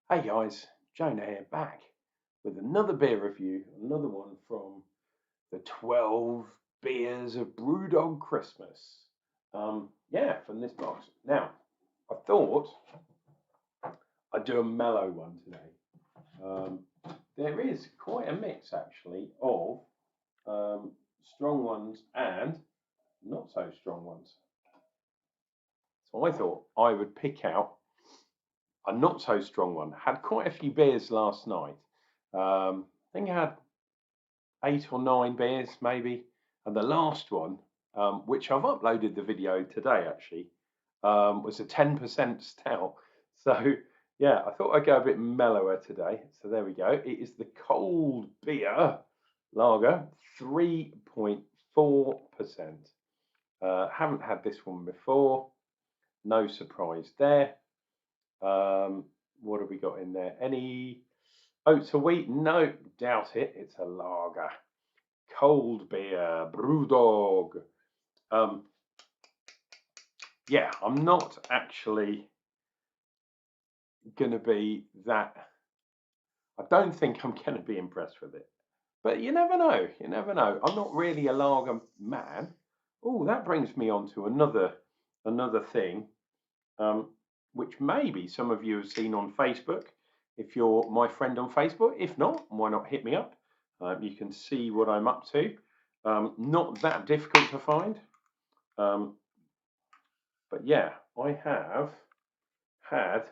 Hey guys, Jonah here back with another beer review, another one from the 12 beers of BrewDog Christmas. Yeah, from this box. Now, I thought I'd do a mellow one today. Um, there is quite a mix actually of strong ones and not so strong ones. So I thought I would pick out a not so strong one. Had quite a few beers last night. I think I had 8 or 9 beers maybe, and the last one, which I've uploaded the video today actually, was a 10% stout. So yeah, I thought I'd go a bit mellower today. So there we go. It is the cold beer lager, 3.4%. Haven't had this one before. No surprise there. What have we got in there? Any oats or wheat? No, doubt it. It's a lager. Cold beer, BrewDog. Um, yeah, I'm not actually going to be that. I don't think I'm going to be impressed with it. But you never know. You never know. I'm not really a lager man. Oh, that brings me on to another thing, um, which maybe some of you have seen on Facebook. If you're my friend on Facebook, if not, why not hit me up? You can see what I'm up to. Not that difficult to find. But yeah, I have had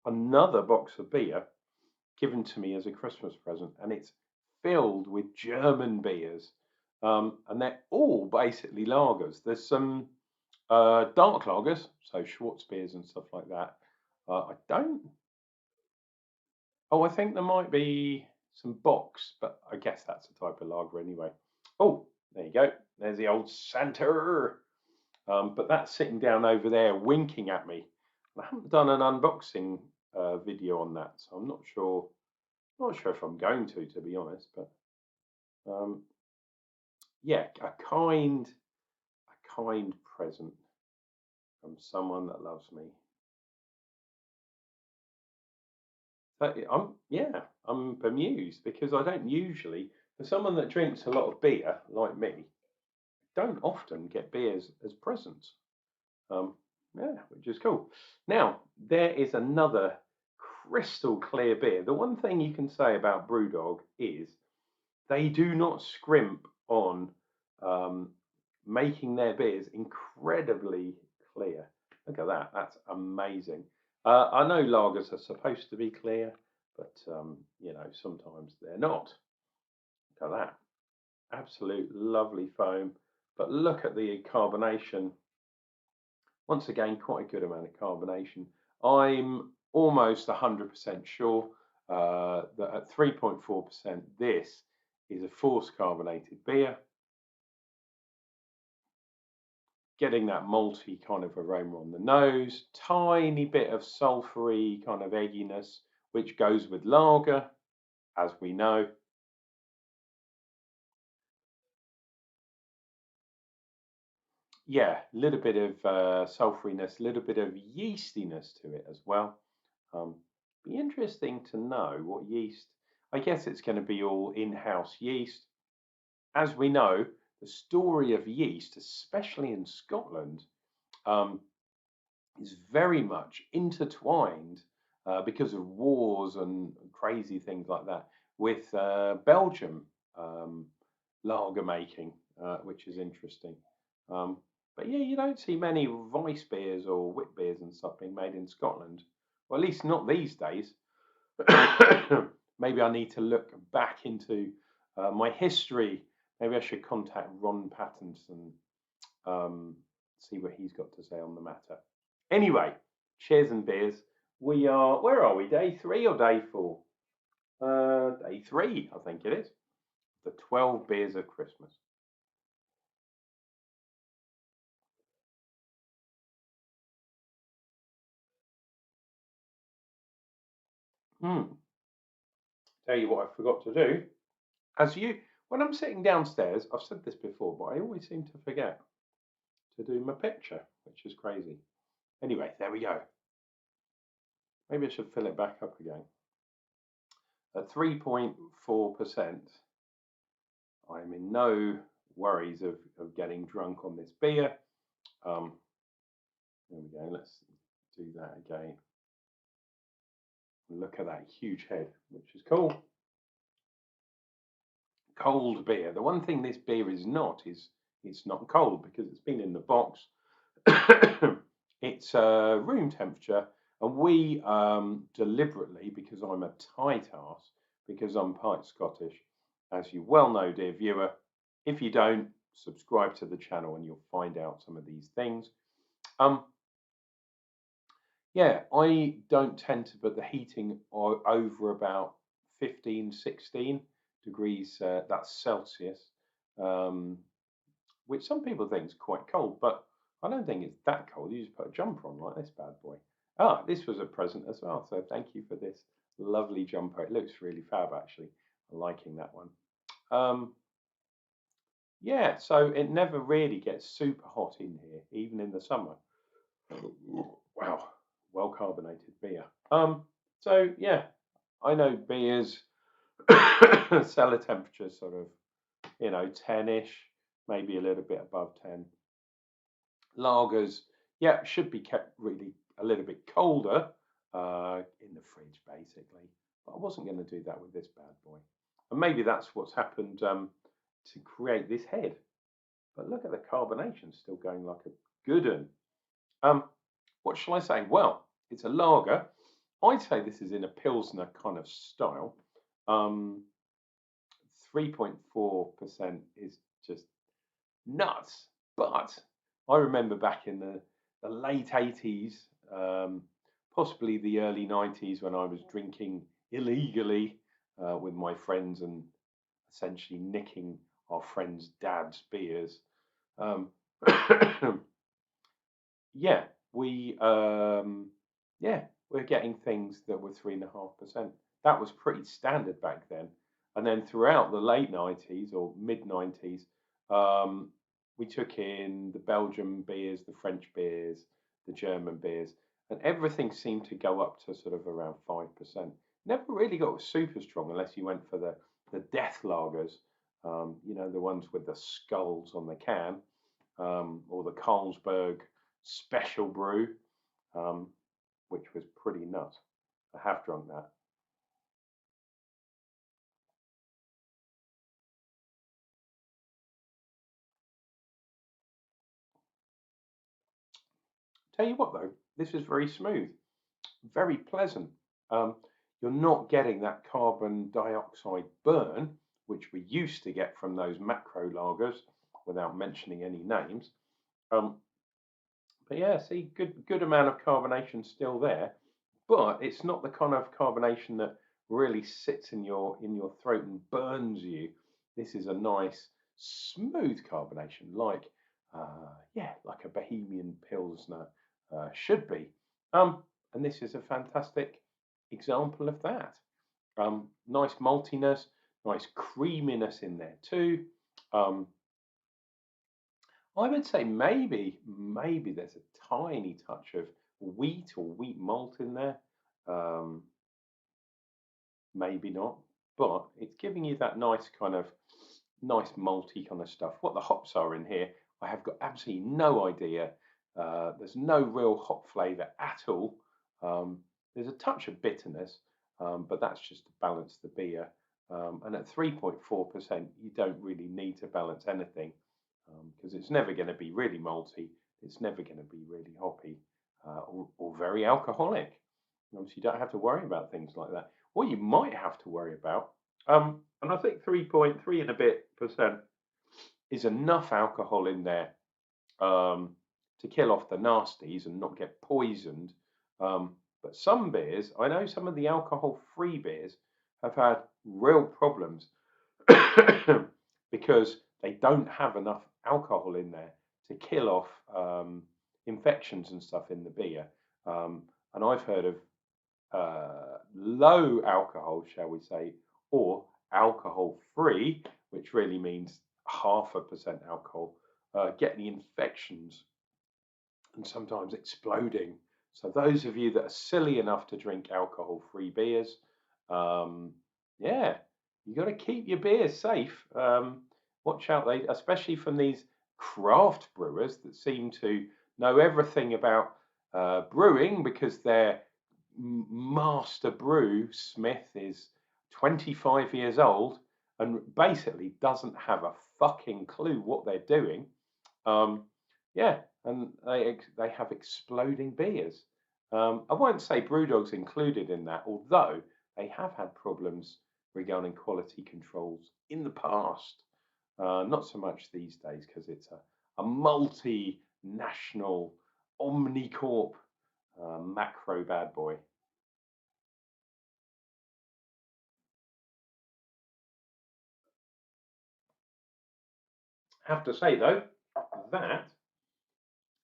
another box of beer given to me as a Christmas present, and it's filled with German beers. And they're all basically lagers. There's some dark lagers, so Schwarz beers and stuff like that. I don't. Oh, I think there might be some Bocks, but I guess that's a type of lager anyway. Oh, there you go. There's the old Santa. But that's sitting down over there winking at me. I haven't done an unboxing video on that, so I'm not sure. Not sure if I'm going to be honest. But yeah, a kind present from someone that loves me. But I'm bemused because I don't usually, for someone that drinks a lot of beer like me, don't often get beers as presents. Um, yeah, which is cool. Now, there is another crystal clear beer. The one thing you can say about BrewDog is they do not scrimp on making their beers incredibly clear. Look at that. That's amazing. I know lagers are supposed to be clear, but sometimes they're not. Look at that. Absolute lovely foam. But look at the carbonation. Once again, quite a good amount of carbonation. I'm almost 100% sure that at 3.4%, this is a forced carbonated beer. Getting that malty kind of aroma on the nose, tiny bit of sulphury kind of egginess, which goes with lager, as we know. Yeah, a little bit of sulphuriness, a little bit of yeastiness to it as well. Be interesting to know what yeast. I guess it's going to be all in-house yeast. As we know, the story of yeast, especially in Scotland, um, is very much intertwined because of wars and crazy things like that with Belgium lager making, which is interesting. Um, but yeah, you don't see many Weiss beers or wit beers and stuff being made in Scotland. Well, at least not these days. Maybe I need to look back into my history. Maybe I should contact Ron Pattinson, see what he's got to say on the matter. Anyway, cheers and beers. Where are we? Day 3 or day 4? Day 3, I think it is. The 12 beers of Christmas. Tell you what I forgot to do. When I'm sitting downstairs, I've said this before, but I always seem to forget to do my picture, which is crazy. Anyway, there we go. Maybe I should fill it back up again. At 3.4%, I'm in no worries of getting drunk on this beer. There we go. Let's do that again. Look at that huge head, which is cool. Cold beer. The one thing this beer is not is it's not cold because it's been in the box. It's room temperature, and we deliberately, because I'm a tight ass, because I'm part Scottish, as you well know, dear viewer. If you don't, subscribe to the channel and you'll find out some of these things. Yeah, I don't tend to put the heating over about 15, 16 degrees, that's Celsius, which some people think is quite cold, but I don't think it's that cold. You just put a jumper on like this bad boy. Ah, this was a present as well, so thank you for this lovely jumper. It looks really fab, actually. I'm liking that one. Yeah, so it never really gets super hot in here, even in the summer. Wow, well carbonated beer. So yeah, I know beers cellar temperature sort of, 10-ish, maybe a little bit above 10. Lagers, yeah, should be kept really a little bit colder in the fridge, basically. But I wasn't going to do that with this bad boy. And maybe that's what's happened to create this head. But look at the carbonation still going like a good one. What shall I say? Well, it's a lager. I'd say this is in a Pilsner kind of style. 3.4% is just nuts. But I remember back in the late 80s, possibly the early 90s, when I was drinking illegally with my friends and essentially nicking our friends' dad's beers. Yeah, we're getting things that were 3.5%. That was pretty standard back then. And then throughout the late 90s or mid 90s, we took in the Belgian beers, the French beers, the German beers, and everything seemed to go up to sort of around 5%. Never really got super strong unless you went for the death lagers, the ones with the skulls on the can, or the Carlsberg special brew, which was pretty nuts. I have drunk that. Tell you what though, this is very smooth, very pleasant. You're not getting that carbon dioxide burn, which we used to get from those macro lagers, without mentioning any names. But yeah, see, good amount of carbonation still there, but it's not the kind of carbonation that really sits in your throat and burns you. This is a nice smooth carbonation, like like a Bohemian Pilsner should be. And this is a fantastic example of that. Nice maltiness, nice creaminess in there too. I would say maybe there's a tiny touch of wheat or wheat malt in there. Um, Maybe not, but it's giving you that nice malty kind of stuff. What the hops are in here, I have got absolutely no idea. There's no real hop flavour at all. There's a touch of bitterness, but that's just to balance the beer. And at 3.4%, you don't really need to balance anything, because it's never going to be really malty. It's never going to be really hoppy, or very alcoholic. So you don't have to worry about things like that. What you might have to worry about, and I think 3.3 and a bit percent is enough alcohol in there to kill off the nasties and not get poisoned. But some beers, I know some of the alcohol-free beers have had real problems because they don't have enough alcohol in there to kill off infections and stuff in the beer. And I've heard of low alcohol, shall we say, or alcohol free, which really means 0.5% alcohol, getting infections and sometimes exploding So those of you that are silly enough to drink alcohol-free beers, yeah, you got to keep your beers safe. Watch out, especially from these craft brewers that seem to know everything about brewing because their master brew smith is 25 years old and basically doesn't have a fucking clue what they're doing. Yeah, and they have exploding beers. I won't say BrewDog's included in that, although they have had problems regarding quality controls in the past. Not so much these days because it's a multinational omnicorp macro bad boy. Have to say though, that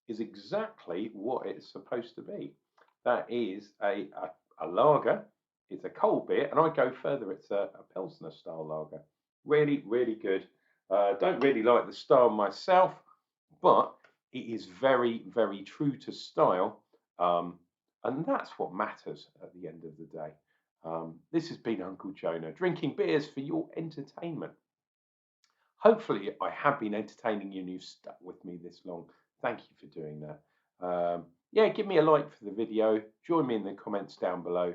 is exactly what it's supposed to be. That is a lager. It's a cold beer, and I go further. It's a Pilsner style lager. Really, really good. Don't really like the style myself, but it is very, very true to style. And that's what matters at the end of the day. This has been Unclejona, drinking beers for your entertainment. Hopefully, I have been entertaining you and you've stuck with me this long. Thank you for doing that. Yeah, give me a like for the video. Join me in the comments down below.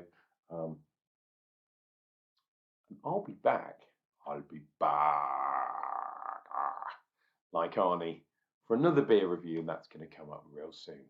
Um, and I'll be back. I'll be back, like Arnie, for another beer review, and that's going to come up real soon.